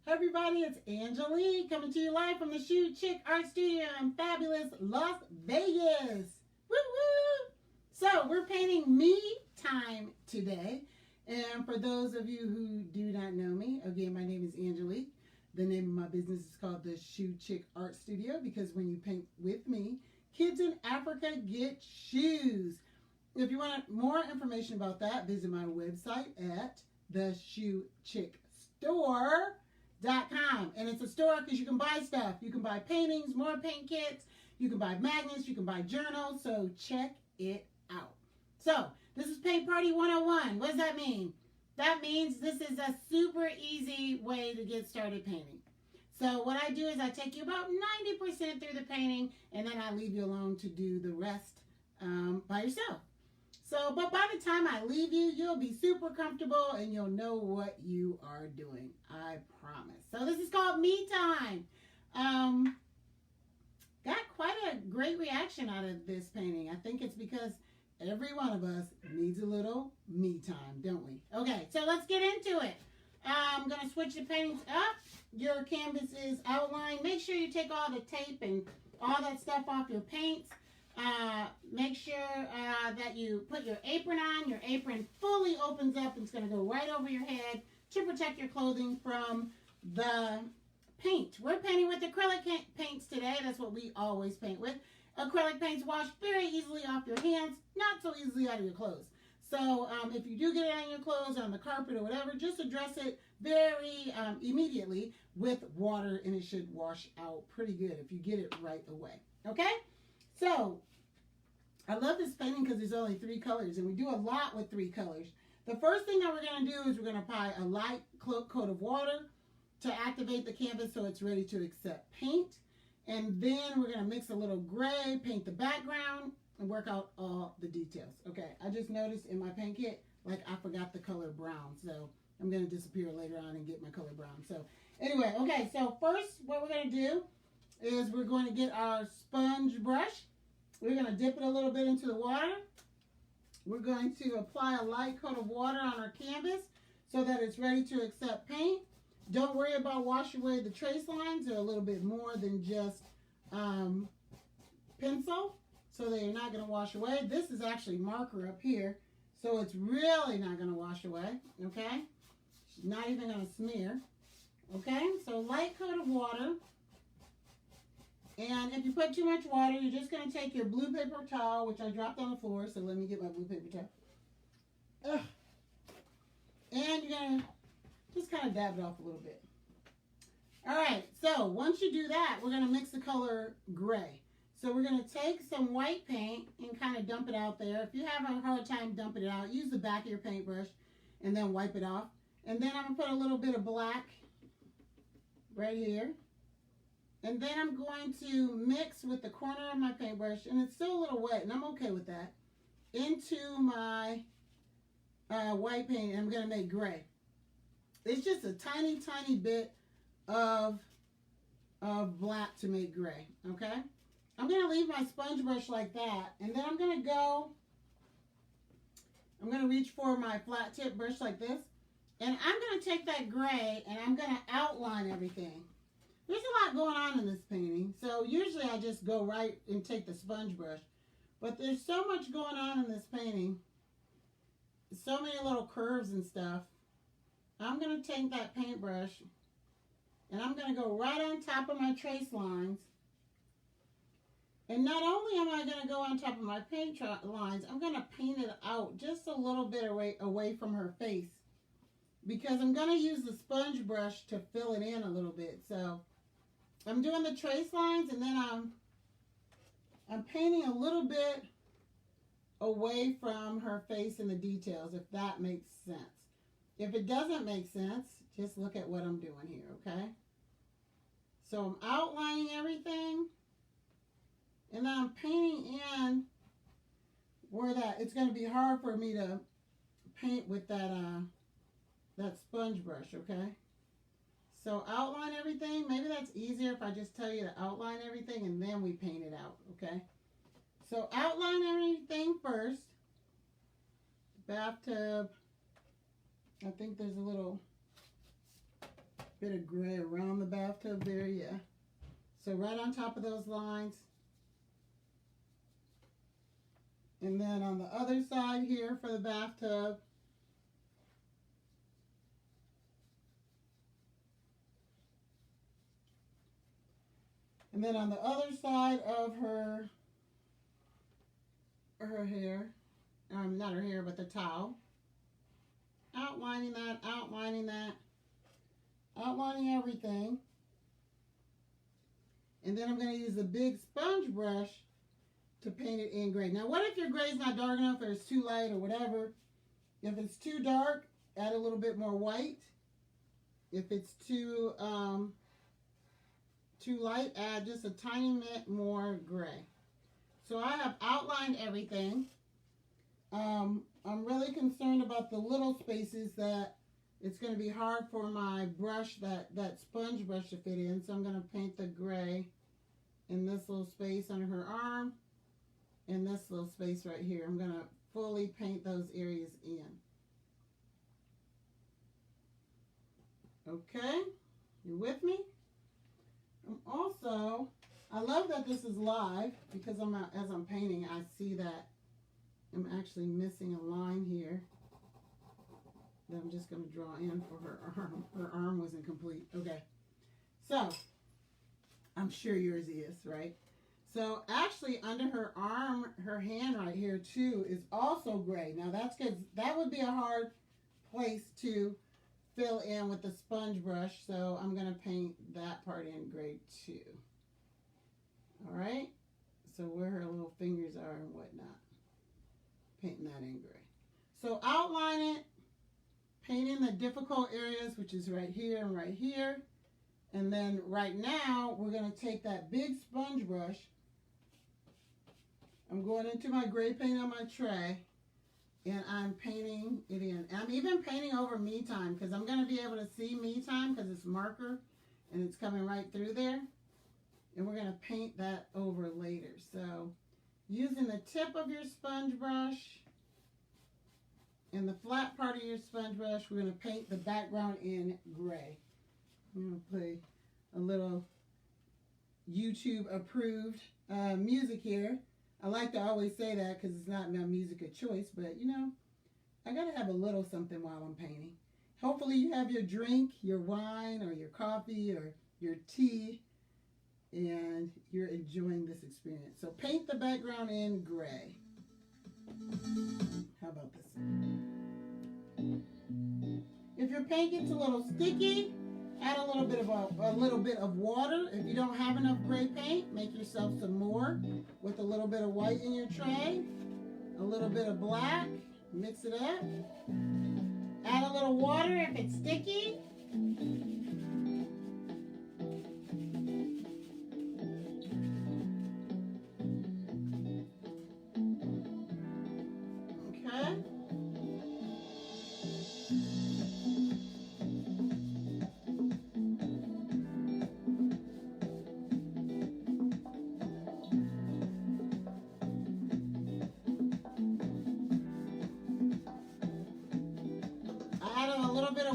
Hey everybody, it's Angelique coming to you live from the Shoe Chick Art Studio in fabulous Las Vegas. Woo woo! So we're painting Me Time today. And for those of you who do not know me, again, my name is Angelique. The name of my business is called the Shoe Chick Art Studio because when you paint with me, kids in Africa get shoes. If you want more information about that, visit my website at the Shoe Chick Store.com. And it's a store because you can buy stuff. You can buy paintings, more paint kits, you can buy magnets, you can buy journals. So check it out. So this is Paint Party 101. What does that mean? That means this is a super easy way to get started painting. So what I do is I take you about 90% through the painting and then I leave you alone to do the rest by yourself. So, but by the time I leave you, you'll be super comfortable and you'll know what you are doing. I promise. So this is called Me Time. Got quite a great reaction out of this painting. I think it's because every one of us needs a little me time, don't we? Okay, so let's get into it. I'm going to switch the paintings up. Your canvas is outlined. Make sure you take all the tape and all that stuff off your paints. Make sure that you put your apron on. Your apron fully opens up and it's going to go right over your head to protect your clothing from the paint. We're painting with acrylic paints today. That's what we always paint with. Acrylic paints wash very easily off your hands, not so easily out of your clothes. So if you do get it on your clothes, on the carpet or whatever, just address it very immediately with water and it should wash out pretty good if you get it right away. Okay? So, I love this painting because there's only 3 colors, and we do a lot with 3 colors. The first thing that we're going to do is we're going to apply a light coat of water to activate the canvas so it's ready to accept paint. And then we're going to mix a little gray, paint the background, and work out all the details. Okay, I just noticed in my paint kit, like I forgot the color brown, so I'm going to disappear later on and get my color brown. So, anyway, okay, so first what we're going to do is we're going to get our sponge brush. We're going to dip it a little bit into the water. We're going to apply a light coat of water on our canvas so that it's ready to accept paint. Don't worry about washing away the trace lines. They're a little bit more than just pencil, so they're not going to wash away. This is actually marker up here, so it's really not going to wash away, okay? It's not even going to smear, okay? So light coat of water. And if you put too much water, you're just going to take your blue paper towel, which I dropped on the floor, so let me get my blue paper towel. Ugh. And you're going to just kind of dab it off a little bit. All right, so once you do that, we're going to mix the color gray. So we're going to take some white paint and kind of dump it out there. If you have a hard time dumping it out, use the back of your paintbrush and then wipe it off. And then I'm going to put a little bit of black right here. And then I'm going to mix with the corner of my paintbrush, and it's still a little wet, and I'm okay with that, into my white paint, and I'm going to make gray. It's just a tiny, tiny bit of black to make gray, okay? I'm going to leave my sponge brush like that, and then I'm going to reach for my flat tip brush like this, and I'm going to take that gray, and I'm going to outline everything. There's a lot going on in this painting, so usually I just go right and take the sponge brush. But there's so much going on in this painting, so many little curves and stuff. I'm going to take that paintbrush and I'm going to go right on top of my trace lines. And not only am I going to go on top of my paint lines, I'm going to paint it out just a little bit away from her face, because I'm going to use the sponge brush to fill it in a little bit. So I'm doing the trace lines, and then I'm painting a little bit away from her face and the details, if that makes sense. If it doesn't make sense, just look at what I'm doing here, okay? So I'm outlining everything, and then I'm painting in where it's going to be hard for me to paint with that sponge brush, okay? So outline everything. Maybe that's easier if I just tell you to outline everything and then we paint it out, okay? So outline everything first. Bathtub. I think there's a little Bit of gray around the bathtub there, yeah. So right on top of those lines. And then on the other side here for the bathtub, and then on the other side of her hair, not her hair, but the towel, outlining that, outlining everything. And then I'm going to use a big sponge brush to paint it in gray. Now, what if your gray is not dark enough or it's too light or whatever? If it's too dark, add a little bit more white. If it's too light, add just a tiny bit more gray. So I have outlined everything. I'm really concerned about the little spaces that it's going to be hard for my brush, that sponge brush to fit in. So I'm going to paint the gray in this little space under her arm and this little space right here. I'm going to fully paint those areas in. Okay, you with me? Also, I love that this is live because as I'm painting, I see that I'm actually missing a line here that I'm just going to draw in for her arm. Her arm wasn't complete. Okay, so I'm sure yours is, right? So actually under her arm, her hand right here too is also gray. Now that's because that would be a hard place to fill in with the sponge brush, so I'm going to paint that part in gray too. All right, so where her little fingers are and whatnot, painting that in gray. So outline it, paint in the difficult areas, which is right here and right here. And then right now, we're going to take that big sponge brush. I'm going into my gray paint on my tray, and I'm painting it in. And I'm even painting over me time because I'm going to be able to see me time because it's marker and it's coming right through there. And we're going to paint that over later. So using the tip of your sponge brush and the flat part of your sponge brush, we're going to paint the background in gray. I'm going to play a little YouTube approved music here. I like to always say that because it's not my music of choice, but you know, I got to have a little something while I'm painting. Hopefully you have your drink, your wine, or your coffee, or your tea, and you're enjoying this experience. So paint the background in gray. How about this? If your paint gets a little sticky, add a little bit of water. If you don't have enough gray paint, make yourself some more with a little bit of white in your tray, a little bit of black, mix it up. Add a little water if it's sticky.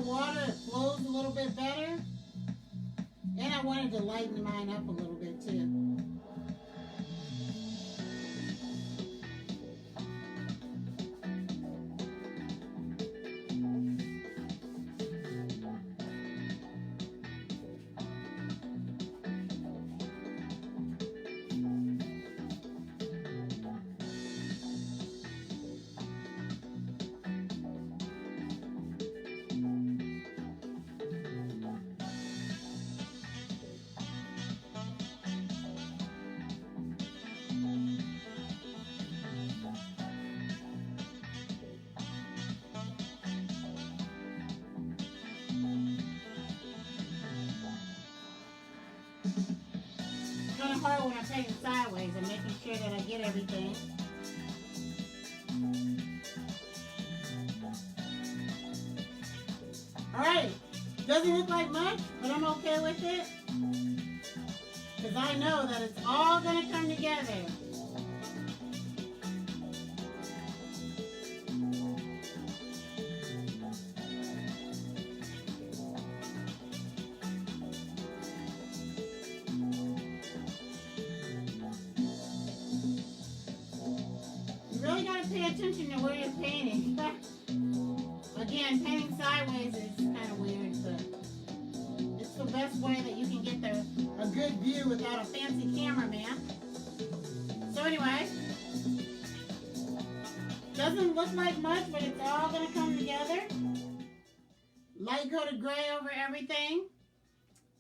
Water, it flows a little bit better, and I wanted to lighten mine up a little bit too. Kind of hard when I'm painting sideways and making sure that I get everything. Alright, doesn't look like much, but I'm okay with it. Because I know that it's all going to come together. pay attention to where you're painting. Again, painting sideways is kind of weird, but it's the best way that you can get a good view without a fancy cameraman. So anyway, doesn't look like much, but it's all going to come together. Light coated gray over everything.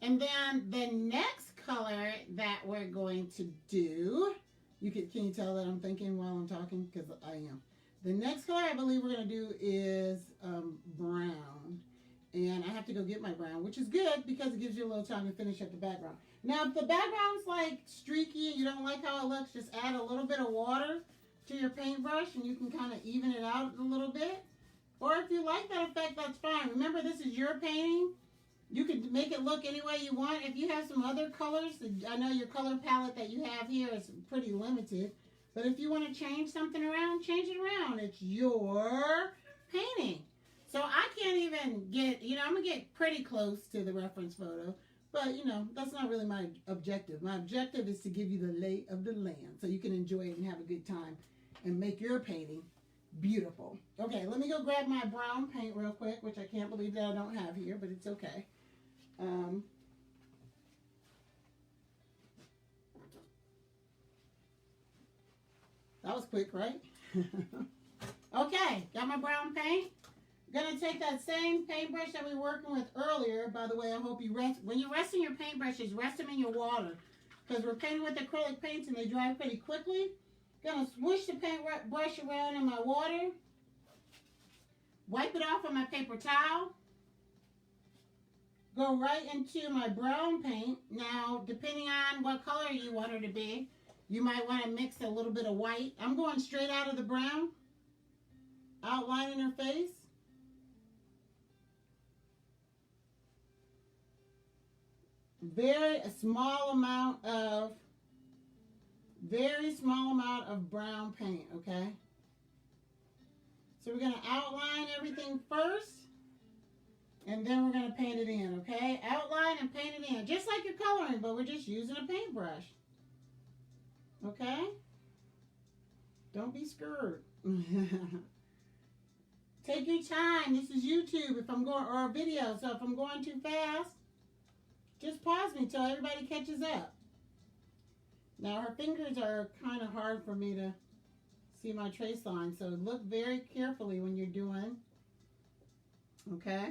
And then the next color that we're going to do, can you tell that I'm thinking while I'm talking? Because I am. The next color I believe we're going to do is brown. And I have to go get my brown, which is good because it gives you a little time to finish up the background. Now, if the background's like streaky and you don't like how it looks, just add a little bit of water to your paintbrush and you can kind of even it out a little bit. Or if you like that effect, that's fine. Remember, this is your painting. You can make it look any way you want. If you have some other colors, I know your color palette that you have here is pretty limited. But if you want to change something around, change it around. It's your painting. So I can't even get, I'm going to get pretty close to the reference photo. But, that's not really my objective. My objective is to give you the lay of the land so you can enjoy it and have a good time and make your painting beautiful. Okay, let me go grab my brown paint real quick, which I can't believe that I don't have here, but it's okay. That was quick, right? Okay, got my brown paint. Gonna take that same paintbrush that we were working with earlier. By the way, I hope you rest. When you're resting your paintbrushes, rest them in your water. Because we're painting with acrylic paints and they dry pretty quickly. Gonna swoosh the paintbrush around in my water. Wipe it off on my paper towel. Go right into my brown paint. Now, depending on what color you want her to be, you might want to mix a little bit of white. I'm going straight out of the brown, outlining her face. Very small amount of brown paint, okay? So we're going to outline everything first. And then we're going to paint it in, okay? Outline and paint it in. Just like you're coloring, but we're just using a paintbrush. Okay? Don't be scared. Take your time. This is YouTube or a video. So if I'm going too fast, just pause me till everybody catches up. Now her fingers are kind of hard for me to see my trace line. So look very carefully when you're doing. Okay?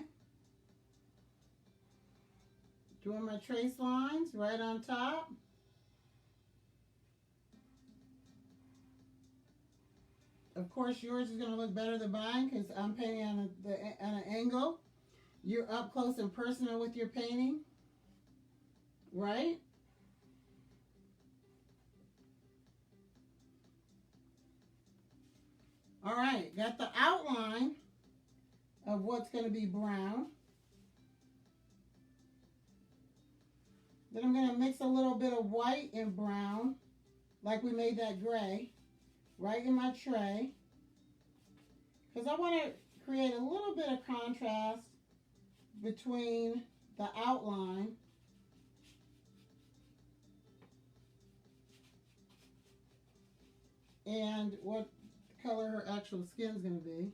Doing my trace lines right on top. Of course, yours is going to look better than mine because I'm painting on an angle. You're up close and personal with your painting, right? All right, got the outline of what's going to be brown. Then I'm going to mix a little bit of white and brown, like we made that gray, right in my tray. Because I want to create a little bit of contrast between the outline and what color her actual skin's going to be.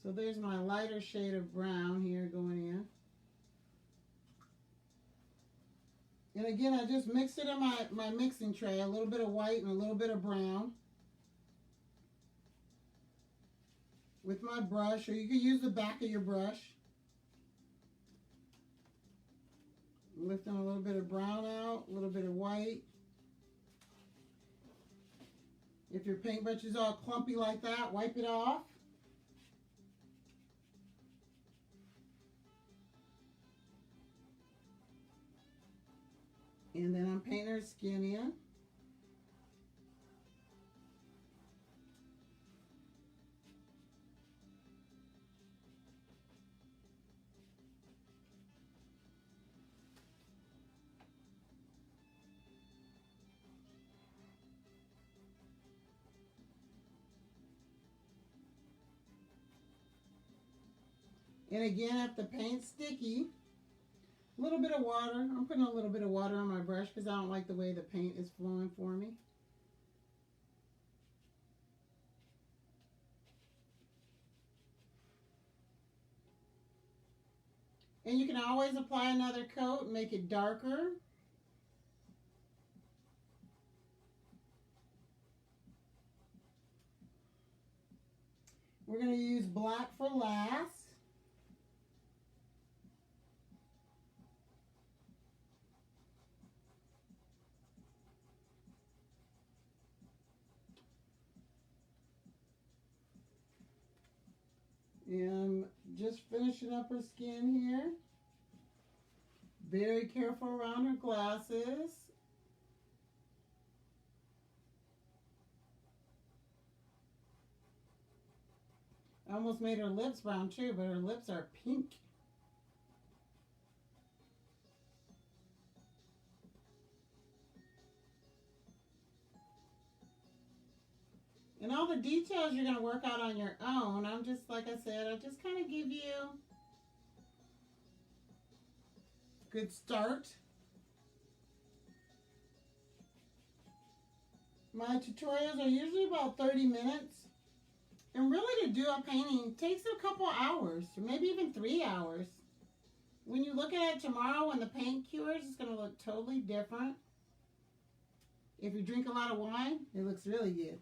So there's my lighter shade of brown here going in. And again, I just mixed it in my mixing tray, a little bit of white and a little bit of brown. With my brush, or you can use the back of your brush. Lifting a little bit of brown out, a little bit of white. If your paintbrush is all clumpy like that, wipe it off. And then I'm painting her skin in. And again, if the paint's sticky, a little bit of water. I'm putting a little bit of water on my brush because I don't like the way the paint is flowing for me. And you can always apply another coat and make it darker. We're going to use black for last. And just finishing up her skin here. Very careful around her glasses. I almost made her lips brown too, but her lips are pink. And all the details you're going to work out on your own. I'm just, like I said, I'll just kind of give you a good start. My tutorials are usually about 30 minutes. And really to do a painting takes a couple hours, or maybe even 3 hours. When you look at it tomorrow when the paint cures, it's going to look totally different. If you drink a lot of wine, it looks really good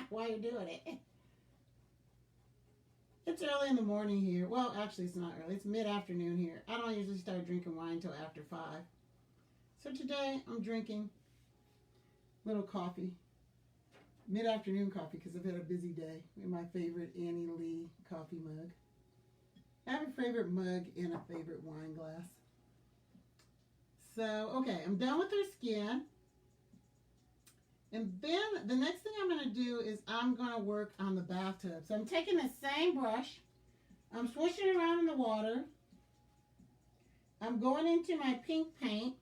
while you're doing it. It's early in the morning here. Well, actually, it's not early. It's mid-afternoon here. I don't usually start drinking wine until after 5. So today, I'm drinking a little coffee. Mid-afternoon coffee because I've had a busy day. In my favorite Annie Lee coffee mug. I have a favorite mug and a favorite wine glass. So, okay, I'm done with her skin. And then the next thing I'm going to do is I'm going to work on the bathtub. So I'm taking the same brush. I'm swishing it around in the water. I'm going into my pink paint.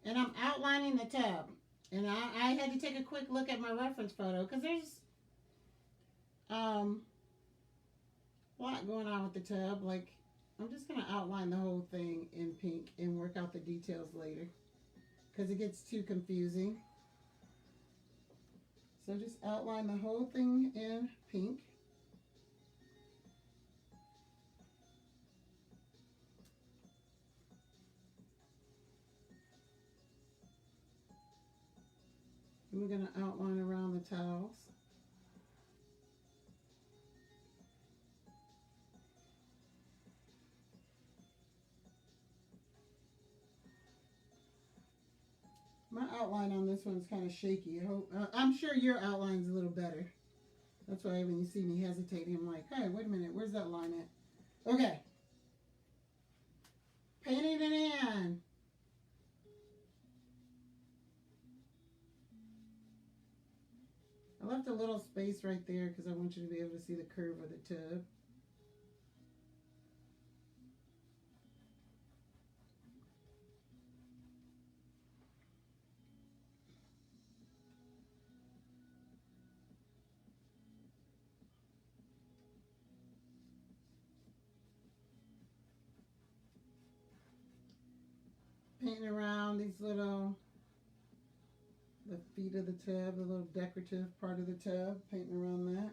And I'm outlining the tub. And I had to take a quick look at my reference photo because there's a lot going on with the tub. Like, I'm just going to outline the whole thing in pink and work out the details later because it gets too confusing. So just outline the whole thing in pink. And we're going to outline around the towels. My outline on this one's kind of shaky. I'm sure your outline's a little better. That's why when you see me hesitating, I'm like, hey, wait a minute, where's that line at? Okay. Painting it in. I left a little space right there because I want you to be able to see the curve of the tub. Painting around these little, the feet of the tub, the little decorative part of the tub, painting around that.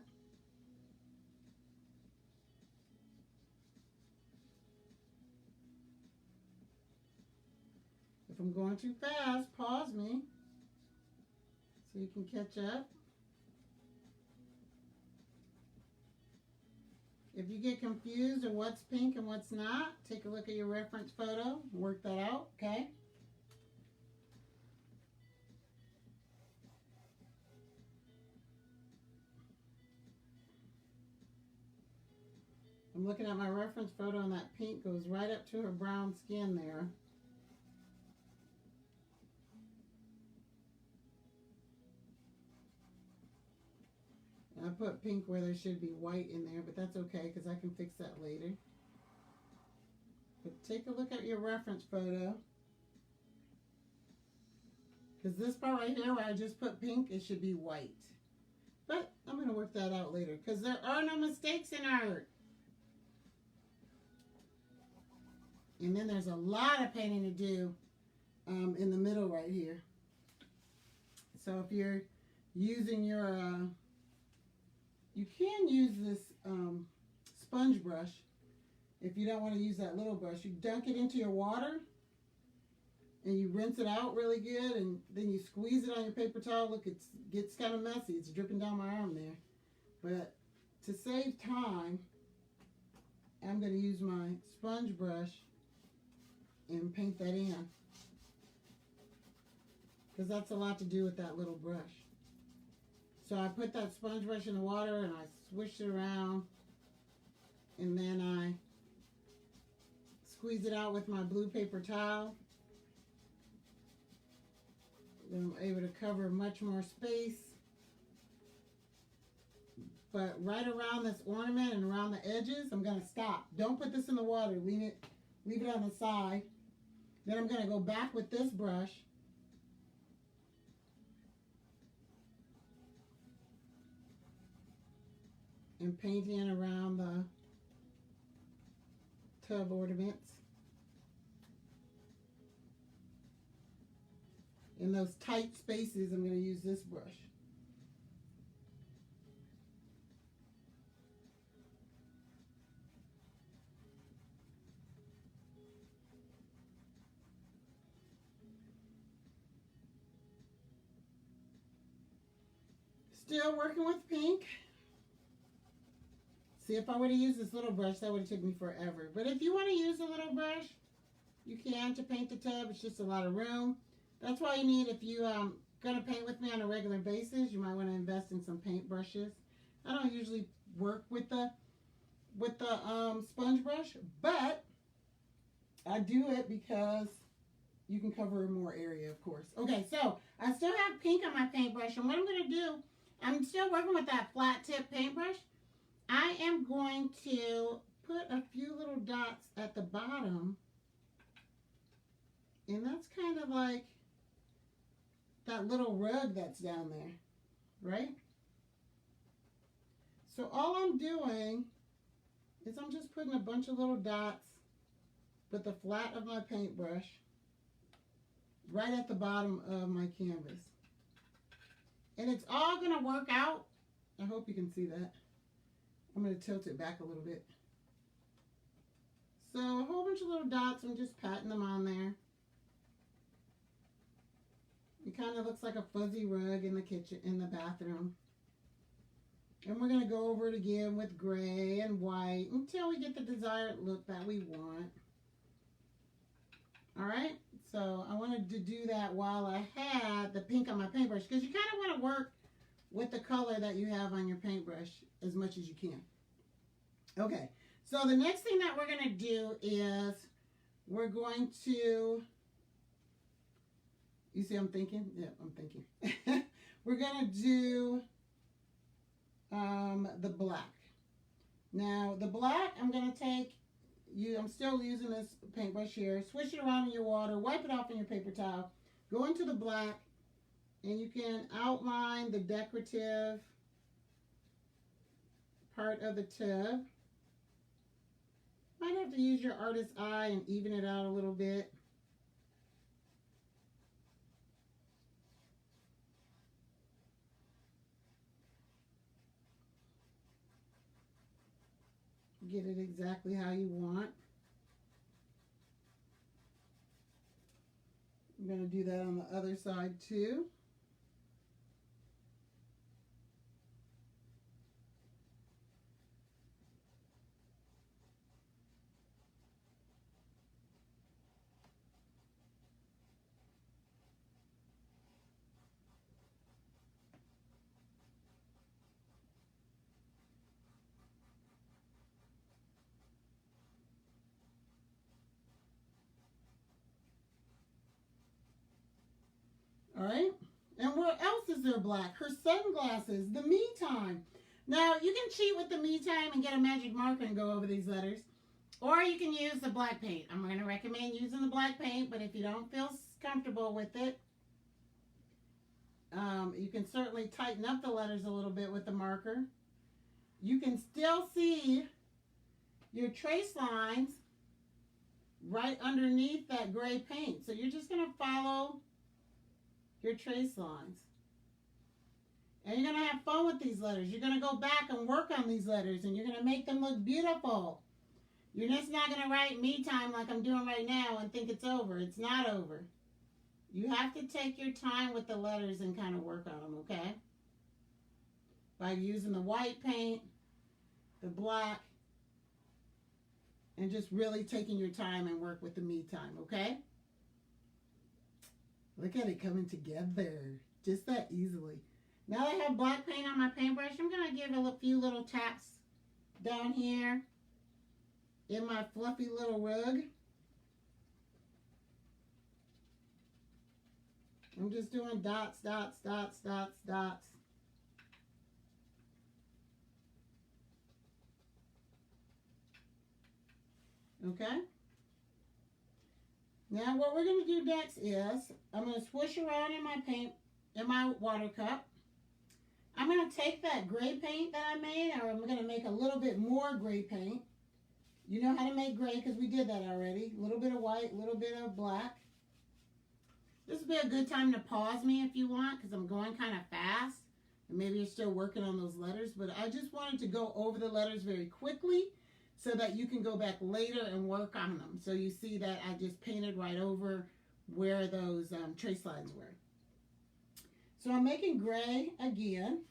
If I'm going too fast, pause me so you can catch up. If you get confused on what's pink and what's not, take a look at your reference photo, work that out, okay? I'm looking at my reference photo and that pink goes right up to her brown skin there. And I put pink where there should be white in there, but that's okay because I can fix that later. But take a look at your reference photo. Because this part right here where I just put pink, it should be white. But I'm going to work that out later because there are no mistakes in art. And then there's a lot of painting to do in the middle right here. So if you're using your, you can use this sponge brush if you don't want to use that little brush. You dunk it into your water and you rinse it out really good, and then you squeeze it on your paper towel. Look, it gets kind of messy. It's dripping down my arm there. But to save time, I'm going to use my sponge brush and paint that in, because that's a lot to do with that little brush. So I put that sponge brush in the water and I swish it around, and then I squeeze it out with my blue paper towel. Then I'm able to cover much more space. But right around this ornament and around the edges, I'm going to stop. Don't put this in the water. Leave it on the side. Then I'm going to go back with this brush and paint in around the tub ornaments. In those tight spaces, I'm going to use this brush. Still working with pink. See, if I would have used this little brush, that would have taken me forever. But if you want to use a little brush, you can to paint the tub. It's just a lot of room. That's why you need, if you going to paint with me on a regular basis, you might want to invest in some paint brushes. I don't usually work with the sponge brush, but I do it because you can cover more area, of course. Okay, so I still have pink on my paintbrush, and what I'm going to do, I'm still working with that flat tip paintbrush. I am going to put a few little dots at the bottom, and that's kind of like that little rug that's down there, right? So all I'm doing is I'm just putting a bunch of little dots with the flat of my paintbrush right at the bottom of my canvas. And it's all going to work out. I hope you can see that. I'm going to tilt it back a little bit. So a whole bunch of little dots, I'm just patting them on there. It kind of looks like a fuzzy rug in the kitchen, in the bathroom. And we're going to go over it again with gray and white until we get the desired look that we want. All right, so I wanted to do that while I had the pink on my paintbrush, because you kind of want to work with the color that you have on your paintbrush as much as you can. Okay, so the next thing that we're going to do is we're going to, you see I'm thinking? Yeah, I'm thinking. We're going to do the black. Now, the black, I'm going to take, I'm still using this paintbrush here. Swish it around in your water. Wipe it off in your paper towel. Go into the black, and you can outline the decorative part of the tub. Might have to use your artist's eye and even it out a little bit. Get it exactly how you want. I'm going to do that on the other side too. All right. And where else is there black? Her sunglasses, the me time. Now, you can cheat with the me time and get a magic marker and go over these letters. Or you can use the black paint. I'm going to recommend using the black paint, but if you don't feel comfortable with it, you can certainly tighten up the letters a little bit with the marker. You can still see your trace lines right underneath that gray paint. So you're just going to follow your trace lines. And you're going to have fun with these letters. You're going to go back and work on these letters, and you're going to make them look beautiful. You're just not going to write me time like I'm doing right now and think it's over. It's not over. You have to take your time with the letters and kind of work on them, okay? By using the white paint, the black, and just really taking your time and work with the me time, okay? Look at it coming together just that easily. Now that I have black paint on my paintbrush, I'm going to give a few little taps down here in my fluffy little rug. I'm just doing dots, dots, dots, dots, dots. Okay? Now what we're going to do next is I'm going to swish around in my paint, in my water cup. I'm going to take that gray paint that I made, or I'm going to make a little bit more gray paint. You know how to make gray because we did that already. A little bit of white, a little bit of black. This would be a good time to pause me if you want, because I'm going kind of fast. And maybe you're still working on those letters, but I just wanted to go over the letters very quickly so that you can go back later and work on them. So you see that I just painted right over where those trace lines were. So I'm making gray again.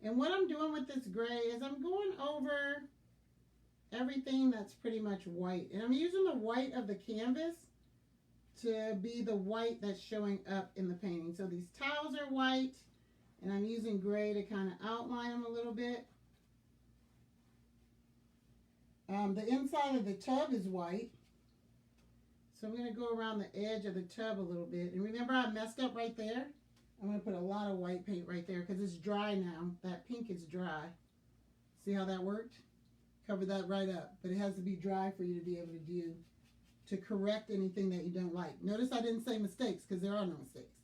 And what I'm doing with this gray is I'm going over everything that's pretty much white. And I'm using the white of the canvas to be the white that's showing up in the painting. So these tiles are white, and I'm using gray to kind of outline them a little bit. The inside of the tub is white. So I'm going to go around the edge of the tub a little bit. And remember I messed up right there? I'm going to put a lot of white paint right there because it's dry now. That pink is dry. See how that worked? Cover that right up. But it has to be dry for you to be able to correct anything that you don't like. Notice I didn't say mistakes because there are no mistakes.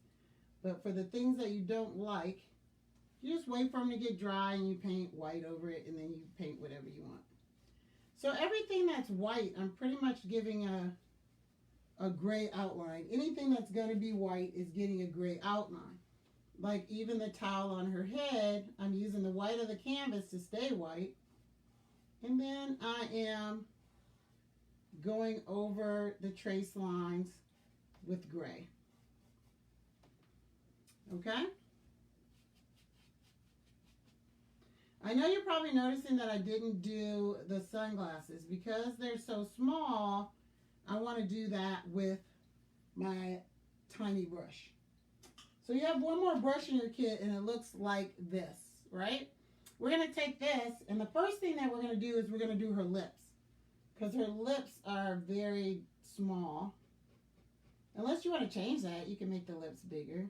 But for the things that you don't like, you just wait for them to get dry and you paint white over it, and then you paint whatever you want. So everything that's white, I'm pretty much giving a gray outline. Anything that's going to be white is getting a gray outline. Like even the towel on her head, I'm using the white of the canvas to stay white. And then I am going over the trace lines with gray. Okay? I know you're probably noticing that I didn't do the sunglasses because they're so small. I want to do that with my tiny brush. So you have one more brush in your kit and it looks like this, right? We're going to take this, and the first thing that we're going to do is we're going to do her lips, because her lips are very small. Unless you want to change that, you can make the lips bigger.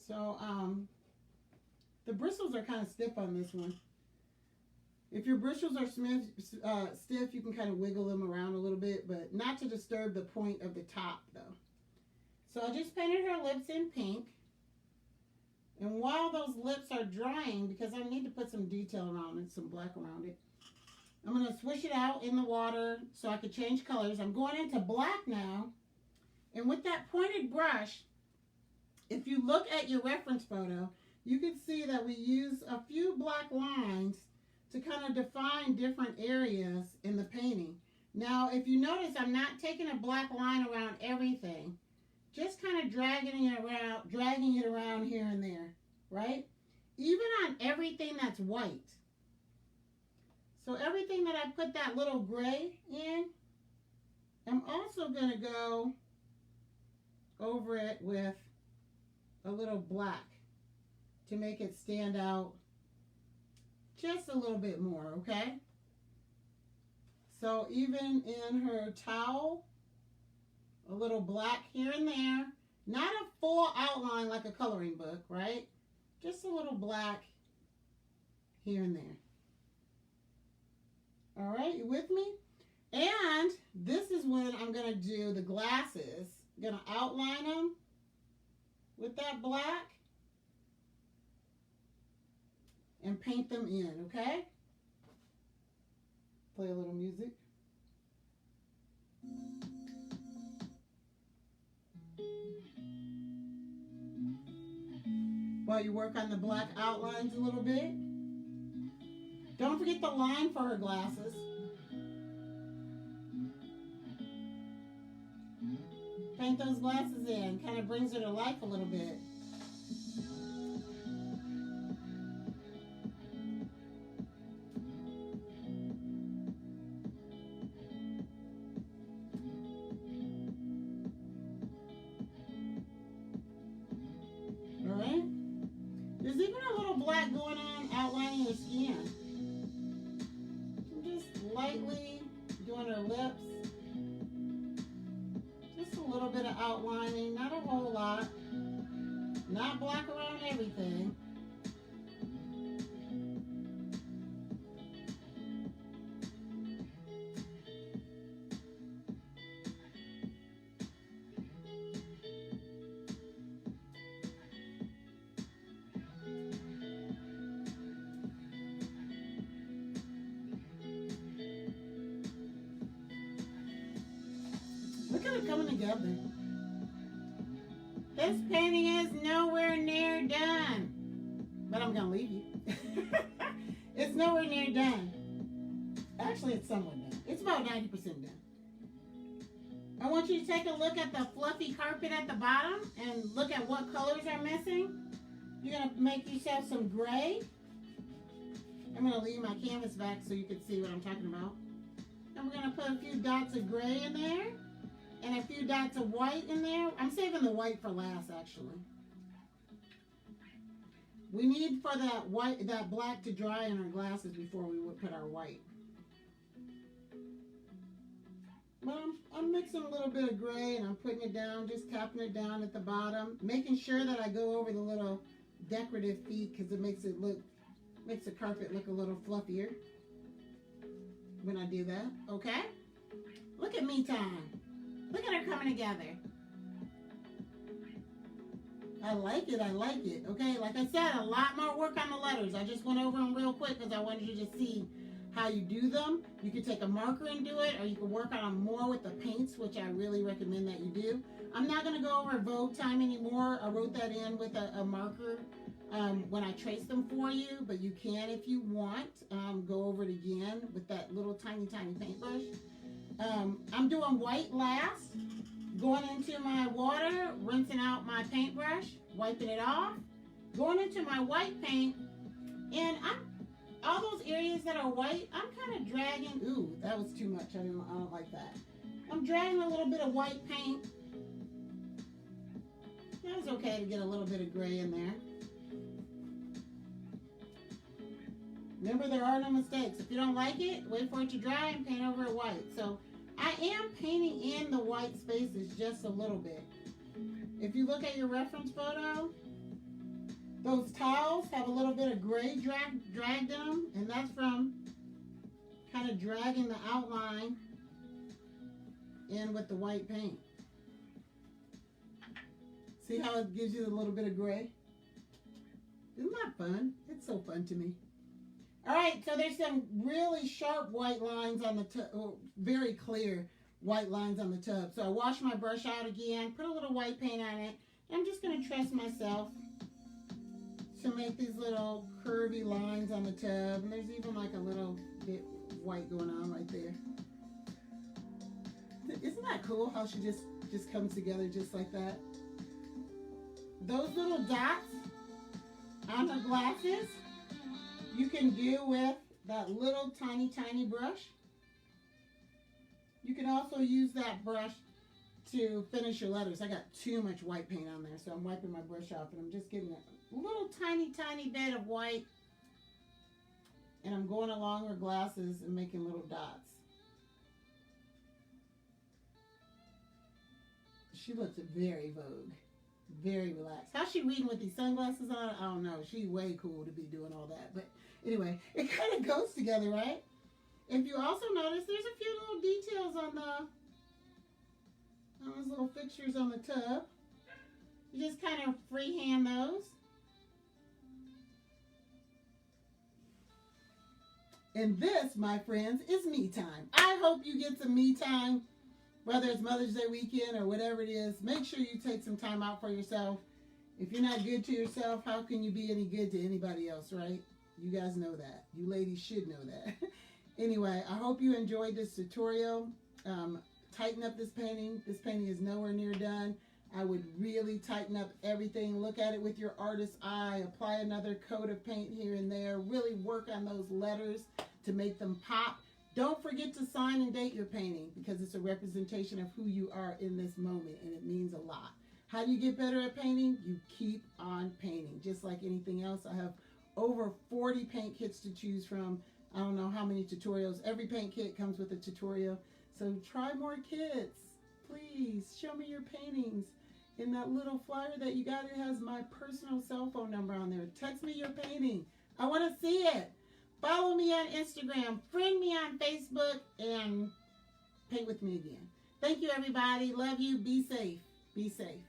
So the bristles are kind of stiff on this one. If your bristles are stiff, you can kind of wiggle them around a little bit, but not to disturb the point of the top though. So I just painted her lips in pink. And while those lips are drying, because I need to put some detail around it, some black around it, I'm going to swish it out in the water so I can change colors. I'm going into black now. And with that pointed brush, if you look at your reference photo, you can see that we use a few black lines to kind of define different areas in the painting. Now, if you notice, I'm not taking a black line around everything. Just kind of dragging it around here and there, right? Even on everything that's white. So everything that I put that little gray in, I'm also going to go over it with a little black to make it stand out just a little bit more, okay? So even in her towel, a little black here and there. Not a full outline like a coloring book, right? Just a little black here and there. All right, you with me? And this is when I'm going to do the glasses. I'm going to outline them with that black and paint them in, okay? Play a little music. While you work on the black outlines a little bit. Don't forget the line for her glasses. Paint those glasses in. Kind of brings her to life a little bit. Alright? There's even a little black going on outlining her skin. I'm just lightly doing her lips. Just a little bit of outlining, not a whole lot. Not black around everything. Look at it coming together. This painting is nowhere near done. But I'm going to leave you. It's nowhere near done. Actually, it's somewhat done. It's about 90% done. I want you to take a look at the fluffy carpet at the bottom and look at what colors are missing. You're going to make yourself some gray. I'm going to leave my canvas back so you can see what I'm talking about. And we're going to put a few dots of gray in there. And a few dots of white in there. I'm saving the white for last, actually. We need for that black to dry in our glasses before we would put our white. But I'm mixing a little bit of gray and I'm putting it down, just tapping it down at the bottom, making sure that I go over the little decorative feet because it makes the carpet look a little fluffier when I do that. Okay? Look at me time. Look at her coming together. I like it. I like it. Okay, like I said, a lot more work on the letters. I just went over them real quick because I wanted you to see how you do them. You could take a marker and do it, or you can work on them more with the paints, which I really recommend that you do. I'm not going to go over vogue time anymore. I wrote that in with a marker when I trace them for you, but you can, if you want, go over it again with that little tiny paintbrush. I'm doing white last, going into my water, rinsing out my paintbrush, wiping it off, going into my white paint, and all those areas that are white, I'm kind of dragging. Ooh, that was too much. I don't like that. I'm dragging a little bit of white paint. That was okay to get a little bit of gray in there. Remember, there are no mistakes. If you don't like it, wait for it to dry and paint over it white. So I am painting in the white spaces just a little bit. If you look at your reference photo, those tiles have a little bit of gray dragged in them, and that's from kind of dragging the outline in with the white paint. See how it gives you a little bit of gray? Isn't that fun? It's so fun to me. All right, so there's some really sharp white lines on the tub, very clear white lines on the tub. So I wash my brush out again, put a little white paint on it. I'm just going to trust myself to make these little curvy lines on the tub. And there's even like a little bit white going on right there. Isn't that cool how she just comes together just like that? Those little dots on her glasses, you can do with that little tiny brush. You can also use that brush to finish your letters. I got too much white paint on there, so I'm wiping my brush off and I'm just getting a little tiny bit of white, and I'm going along her glasses and making little dots. She looks very Vogue. Very relaxed. How's she reading with these sunglasses on? I don't know. She's way cool to be doing all that. But anyway, it kind of goes together, right? If you also notice, there's a few little details on those little fixtures on the tub. You just kind of freehand those. And this, my friends, is me time. I hope you get some me time. Whether it's Mother's Day weekend or whatever it is, make sure you take some time out for yourself. If you're not good to yourself, how can you be any good to anybody else, right? You guys know that. You ladies should know that. Anyway, I hope you enjoyed this tutorial. tighten up this painting. This painting is nowhere near done. I would really tighten up everything. Look at it with your artist's eye. Apply another coat of paint here and there. Really work on those letters to make them pop. Don't forget to sign and date your painting because it's a representation of who you are in this moment, and it means a lot. How do you get better at painting? You keep on painting. Just like anything else, I have over 40 paint kits to choose from. I don't know how many tutorials. Every paint kit comes with a tutorial. So try more kits. Please show me your paintings. In that little flyer that you got, it has my personal cell phone number on there. Text me your painting. I want to see it. Follow me on Instagram. Friend me on Facebook. And paint with me again. Thank you, everybody. Love you. Be safe. Be safe.